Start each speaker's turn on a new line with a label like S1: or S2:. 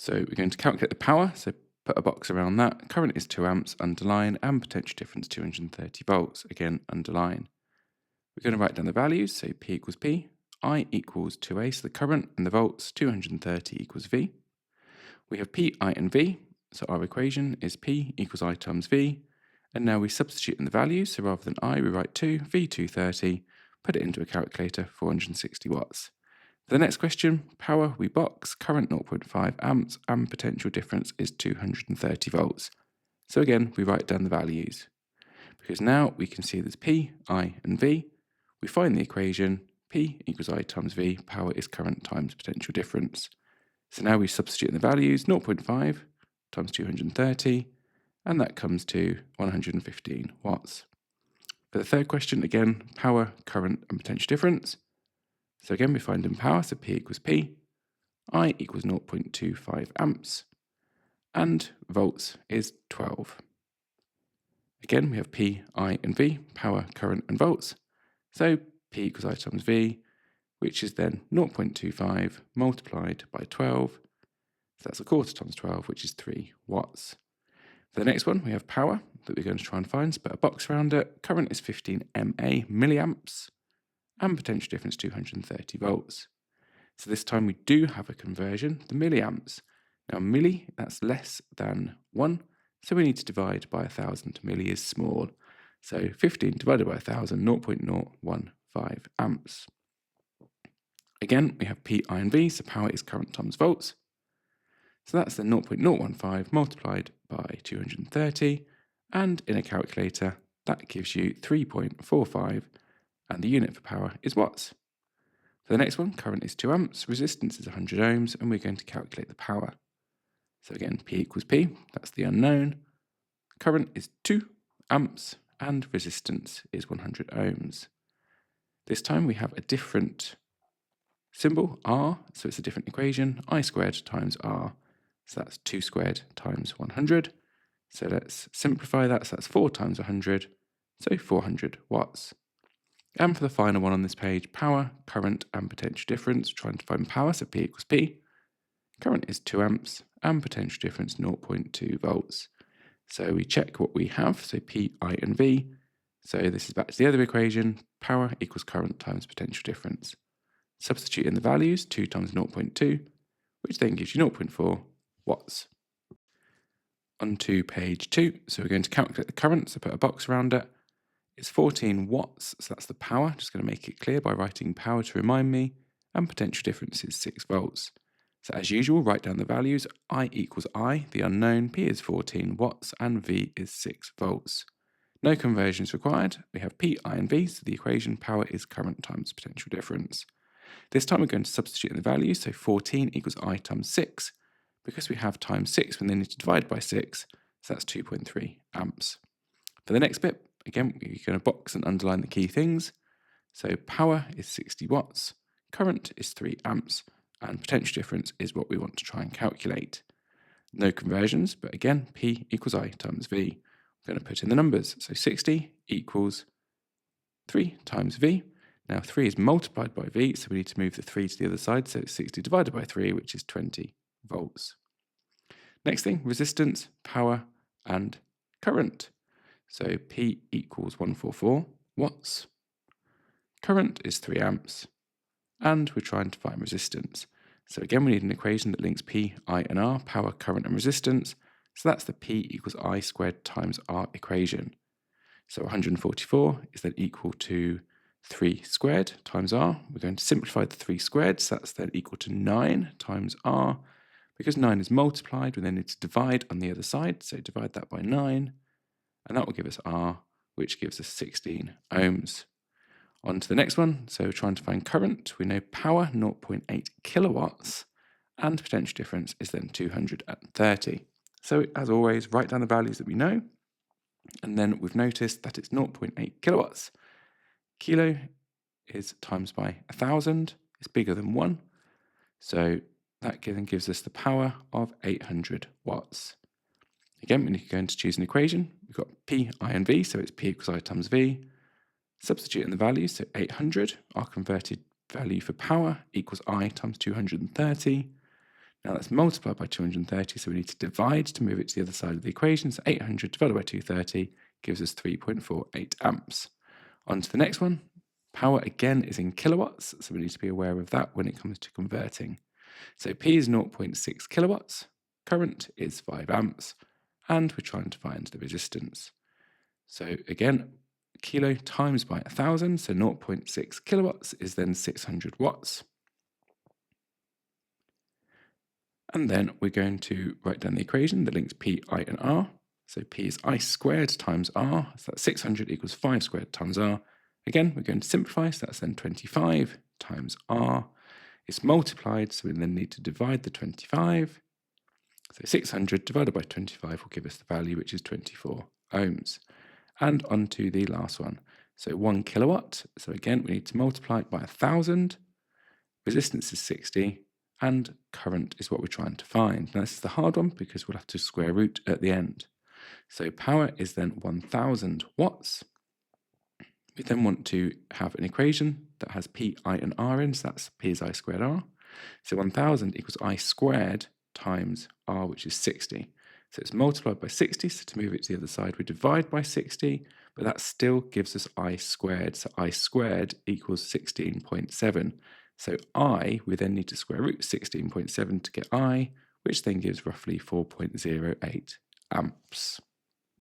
S1: So we're going to calculate the power, so put a box around that. Current is 2 amps, underline, and potential difference 230 volts, again, underline. We're going to write down the values, so P equals P, I equals 2A, so the current and the volts, 230 equals V. We have P, I, and V, so our equation is P equals I times V, and now we substitute in the values, so rather than I, we write 2, V 230, put it into a calculator, 460 watts. For the next question, power we box, current 0.5 amps, and potential difference is 230 volts. So again, we write down the values. Because now we can see there's P, I, and V. We find the equation, P equals I times V, power is current times potential difference. So now we substitute in the values, 0.5 times 230, and that comes to 115 watts. For the third question, again, power, current, and potential difference. So again, we find in power, so P equals P, I equals 0.25 amps, and volts is 12. Again, we have P, I, and V, power, current, and volts. So P equals I times V, which is then 0.25 multiplied by 12. So that's a quarter times 12, which is 3 watts. For the next one, we have power that we're going to try and find. So put a box around it. Current is 15 MA, milliamps, and potential difference 230 volts. So this time we do have a conversion, the milliamps. Now milli, that's less than 1, so we need to divide by 1,000. Milli is small. So 15 divided by 1,000, 0.015 amps. Again, we have P, I, and V, so power is current times volts. So that's the 0.015 multiplied by 230, and in a calculator, that gives you 3.45, and the unit for power is watts. For the next one, current is 2 amps, resistance is 100 ohms, and we're going to calculate the power. So again, P equals P, that's the unknown. Current is 2 amps, and resistance is 100 ohms. This time we have a different symbol, R, so it's a different equation, I squared times R. So that's 2 squared times 100. So let's simplify that, so that's 4 times 100, so 400 watts. And for the final one on this page, power, current, and potential difference, trying to find power, so P equals P. Current is 2 amps, and potential difference 0.2 volts. So we check what we have, so P, I, and V. So this is back to the other equation, power equals current times potential difference. Substitute in the values, 2 times 0.2, which then gives you 0.4 watts. On to page 2, so we're going to calculate the current, so put a box around it. It's 14 watts, so that's the power. Just going to make it clear by writing power to remind me, and potential difference is 6 volts. So as usual, write down the values. I equals I, the unknown, P is 14 watts, and V is 6 volts. No conversions required. We have P, I, and V, so the equation power is current times potential difference. This time we're going to substitute in the values, so 14 equals I times 6. Because we have times 6, we then need to divide by 6, so that's 2.3 amps. For the next bit, again, we're going to box and underline the key things. So power is 60 watts, current is 3 amps, and potential difference is what we want to try and calculate. No conversions, but again, P equals I times V. We're going to put in the numbers. So 60 equals 3 times V. Now 3 is multiplied by V, so we need to move the 3 to the other side. So it's 60 divided by 3, which is 20 volts. Next thing, resistance, power, and current. So P equals 144 watts. Current is 3 amps. And we're trying to find resistance. So again, we need an equation that links P, I, and R, power, current, and resistance. So that's the P equals I squared times R equation. So 144 is then equal to 3 squared times R. We're going to simplify the 3 squared, so that's then equal to 9 times R. Because 9 is multiplied, we then need to divide on the other side, so divide that by 9, and that will give us R, which gives us 16 ohms. On to the next one, so trying to find current, we know power 0.8 kilowatts, and potential difference is then 230. So as always, write down the values that we know, and then we've noticed that it's 0.8 kilowatts. Kilo is times by 1,000, it's bigger than 1, so that then gives us the power of 800 watts. Again, we're going to choose an equation. We've got P, I, and V, so it's P equals I times V. Substitute in the values, so 800, our converted value for power, equals I times 230. Now that's multiplied by 230, so we need to divide to move it to the other side of the equation. So 800 divided by 230 gives us 3.48 amps. On to the next one. Power again is in kilowatts, so we need to be aware of that when it comes to converting. So P is 0.6 kilowatts, current is 5 amps, and we're trying to find the resistance. So again, kilo times by 1,000, so 0.6 kilowatts is then 600 watts. And then we're going to write down the equation that links P, I, and R. So P is I squared times R, so that's 600 equals 5 squared times R. Again, we're going to simplify, so that's then 25 times R. It's multiplied, so we then need to divide the 25. So 600 divided by 25 will give us the value, which is 24 ohms. And on to the last one. So 1 kilowatt. So again, we need to multiply it by 1,000. Resistance is 60. And current is what we're trying to find. Now, this is the hard one because we'll have to square root at the end. So power is then 1,000 watts. We then want to have an equation that has P, I, and R in, so that's P is I squared R. So 1,000 equals I squared times R, which is 60. So it's multiplied by 60, so to move it to the other side, we divide by 60, but that still gives us I squared. So I squared equals 16.7. So I, we then need to square root 16.7 to get I, which then gives roughly 4.08 amps.